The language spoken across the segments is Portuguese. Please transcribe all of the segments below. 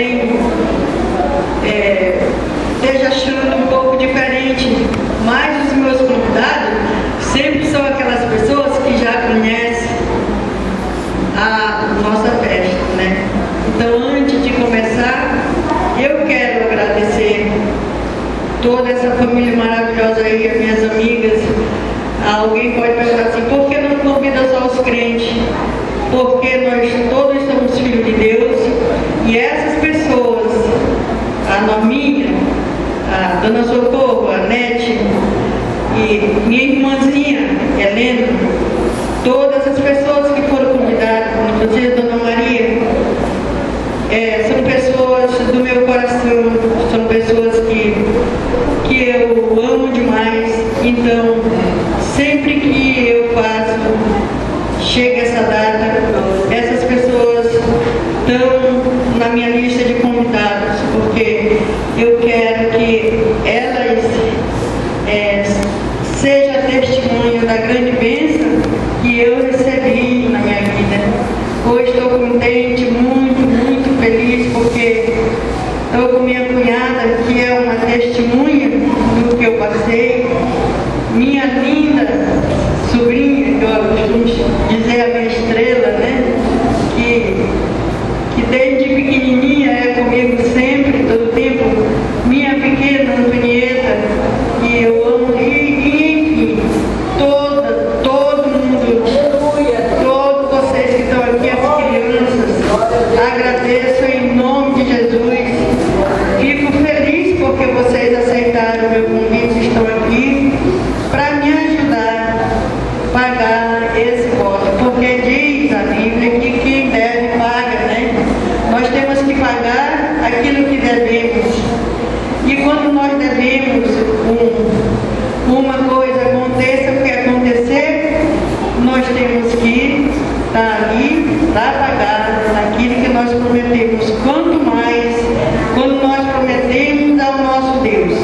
também esteja achando um pouco diferente, mas os meus convidados sempre são aquelas pessoas que já conhecem a nossa festa, né? Então, antes de começar, eu quero agradecer toda essa família maravilhosa aí, as minhas amigas. Alguém pode perguntar assim, por que não convida só os crentes? Porque nós todos somos filhos de Deus e essas pessoas, a Norminha, a Dona Socorro, a Nete e minha irmãzinha, Helena, todas as pessoas que foram convidadas, inclusive a Dona Maria, são pessoas do meu coração, são pessoas que eu amo demais. Então, sempre que eu faço, chega essa data, essas pessoas estão na minha lista de convidados, porque eu quero que elas sejam testemunho da grande bênção que eu recebi na minha vida. Hoje estou contente, muito feliz, porque estou com minha cunhada, que é uma testemunha do que eu passei. Minha linda sobrinha, que eu costumo dizer a minha estrela, né? Que desde pequenininha é comigo sempre, todo tempo. Minha pequena Antonieta, que eu amo, e enfim, todo mundo, todos vocês que estão aqui, as crianças, agradeço em nome de Jesus. Fico feliz porque vocês aceitaram o meu convite e estão aqui para me ajudar a pagar esse voto, porque diz a Bíblia que quem deve paga, né? Nós temos que pagar aquilo que devemos. E quando nós devemos uma coisa aconteça o que acontecer, nós temos que estar ali para pagar aquilo que nós prometemos. Quanto mais quando nós prometemos ao nosso Deus.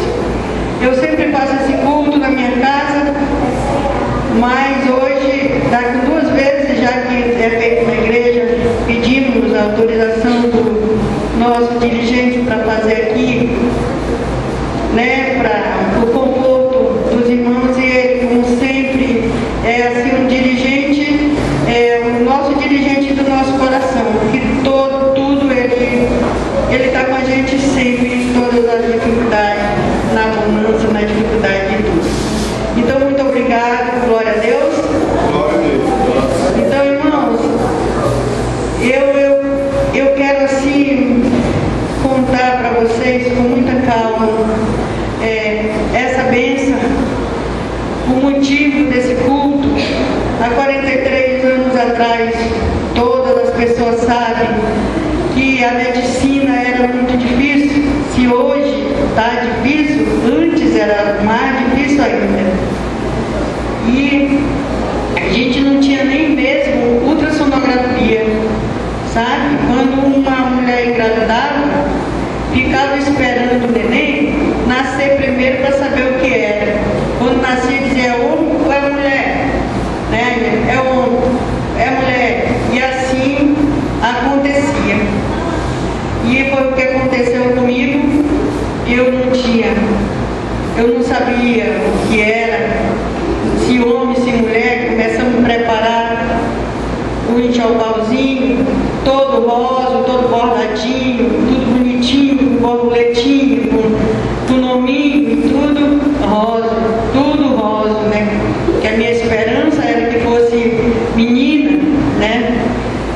Eu sempre faço esse culto na minha casa, mas hoje, daqui 2 vezes, já que é feito na igreja, pedimos a autorização do nosso dirigente para fazer aqui, né, para o conforto dos irmãos, e ele, como sempre, é assim um dirigente, o nosso dirigente do nosso coração, que tudo ele está com a gente sempre, em todas as dificuldades, na abundância, na dificuldade de tudo. Então, muito obrigado, glória a Deus. Glória a Deus. Então, irmãos, eu quero assim contar para vocês com muita calma essa bênção, o motivo desse culto. Há 43 anos atrás, todas as pessoas sabem que a medicina era muito difícil. Se hoje está difícil, antes era mais difícil ainda. E a gente não tinha nem mesmo ultrassonografia, sabe? Quando uma mulher engravidava, ficava esperando o neném nascer primeiro para saber o que era. Quando nascia, dizia, é homem ou é mulher? Né? É homem, é mulher. E assim acontecia. E foi o que aconteceu comigo. Eu não sabia o que era, se homem, se mulher. Começamos a preparar o enxovalzinho, todo rosa, todo bordadinho, tudo bonitinho, com borboletinho, com nominho, tudo rosa, né? Que a minha esperança era que fosse menina, né?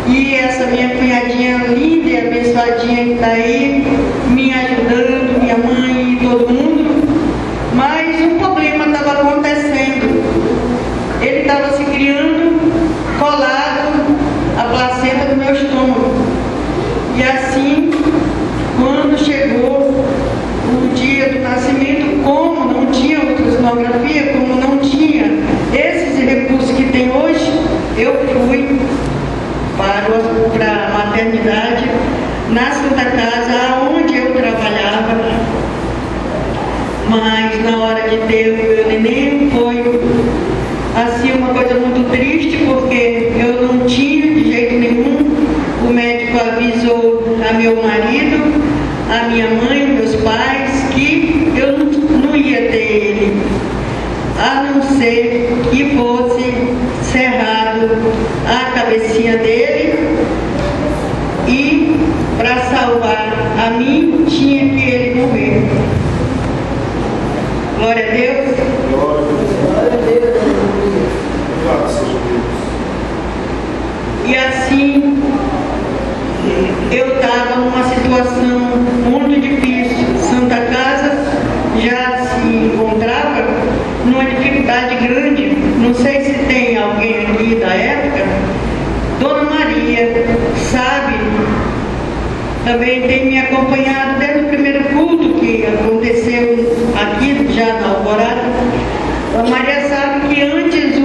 E essa minha cunhadinha linda e abençoadinha que está aí, me ajudando, minha mãe e todo mundo. Mas um problema estava acontecendo. Ele estava se criando colado à placenta do meu estômago. E assim, quando chegou o dia do nascimento, como não tinha ultrassonografia, como não tinha esses recursos que tem hoje, eu fui para a maternidade na Santa Casa, onde eu trabalhava. Mas na hora de ter o meu neném foi assim uma coisa muito triste, porque eu não tinha de jeito nenhum. O médico avisou a meu marido a minha mãe, meus pais, que eu não ia ter ele, a não ser que fosse cerrado a cabecinha dele, e para salvar a mim tinha que ele morrer. Glória a Deus. Glória a Deus. Louvado seja Deus. E assim eu estava numa situação muito difícil. Santa Casa já se encontrava numa dificuldade grande. Não sei se tem alguém aqui da época. Dona Maria, sabe, também tem me acompanhado desde o primeiro culto que aconteceu aqui, já na Alvorada. A Maria sabe que antes o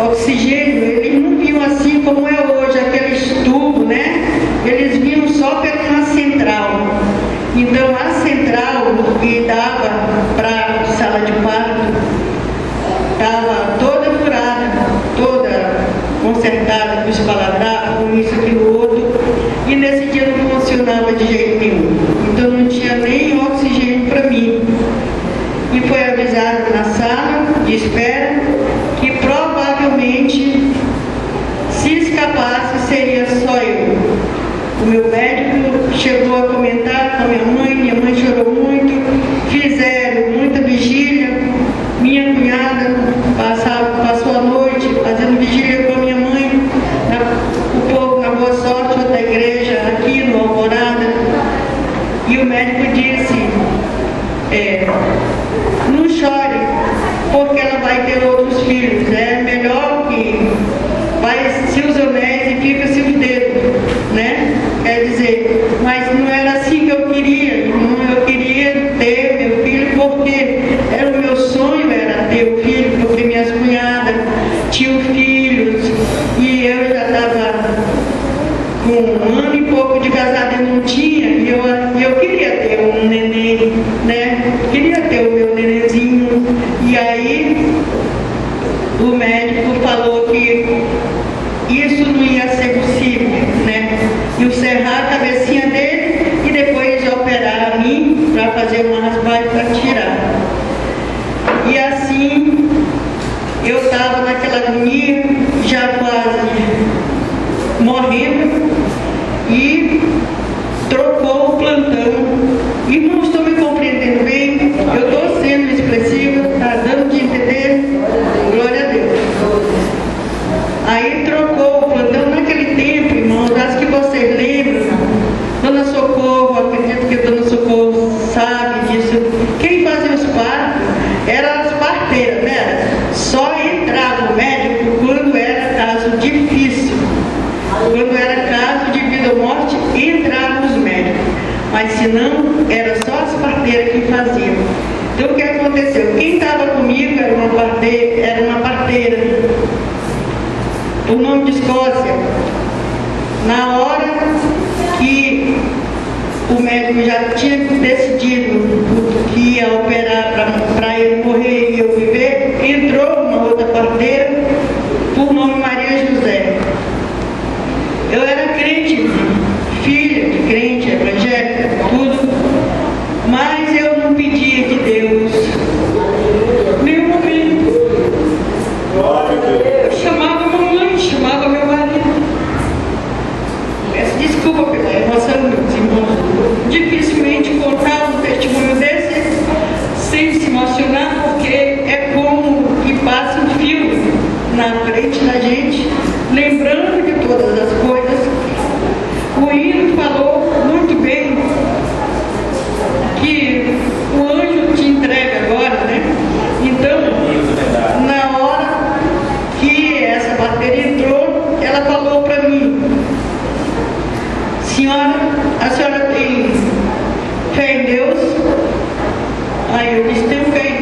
oxigênio, eles não viam assim como é hoje, aqueles tubos, né? Eles viam só pela uma central. Então a central que dava para a sala de parto estava toda furada, toda consertada com espaladrapo, com isso, aquilo, outro, e nesse dia não funcionava de jeito nenhum. Então não tinha nem oxigênio para mim. E foi avisado na sala de espera que provavelmente, se escapasse, seria só eu. O meu médico chegou a comentar com a minha mãe chorou muito, fizeram muita vigília. Minha cunhada passou a noite fazendo vigília com a minha mãe, o povo na Boa Sorte, outra igreja aqui no Alvorada. E o médico disse, não chore, porque ela vai ter outros filhos. É melhor que vai-se os anéis e fica-se os dedos, né? Quer dizer, mas não era assim que eu queria, irmão. Eu queria ter meu filho porque era o meu sonho, era ter o filho, porque minhas cunhadas tinham filhos e eu já estava com 1 ano e pouco de casada e não tinha, e eu queria ter um neném, né? Queria ter o meu nenenzinho. E aí o médico falou que isso não ia ser possível, né? E serrar a cabecinha dele e depois operar a mim para fazer uma raspagem para tirar. E assim eu estava naquela agonia, já quase morrendo, e trocou o plantão. Irmãos, estão me compreendendo bem? Eu estou sendo expressiva, está dando de entender? Glória a Deus. Aí trocou o plantão. Naquele tempo, irmãos, acho que vocês lembram, Dona Socorro, acredito que Dona Socorro sabe disso. Quem fazia os partos eram as parteiras, né? Só entrava o médico quando era caso difícil. Quando era caso de vida ou morte, entravam os médicos. Mas se não, era só as parteiras que faziam. Então o que aconteceu? Quem estava comigo era uma parteira, por nome de Escócia. Na hora que o médico já tinha decidido que ia operar para ele morrer e eu viver, entrou uma outra parteira, por nome Maria José. Eu era crente, filha de crente, evangélica, tudo, mas eu não pedia de Deus nenhum momento. Eu chamava mamãe, chamava meu marido. Peço desculpa pela emoção, meus irmãos. Dificilmente contar um testemunho desse sem se emocionar, porque é como que passa um filme na frente da gente, lembrando de todas as coisas. O hino falou muito bem que o anjo te entrega agora, né? Então, na hora que essa bateria entrou, ela falou para mim: senhora, a senhora tem fé em Deus? Aí eu disse: tenho fé em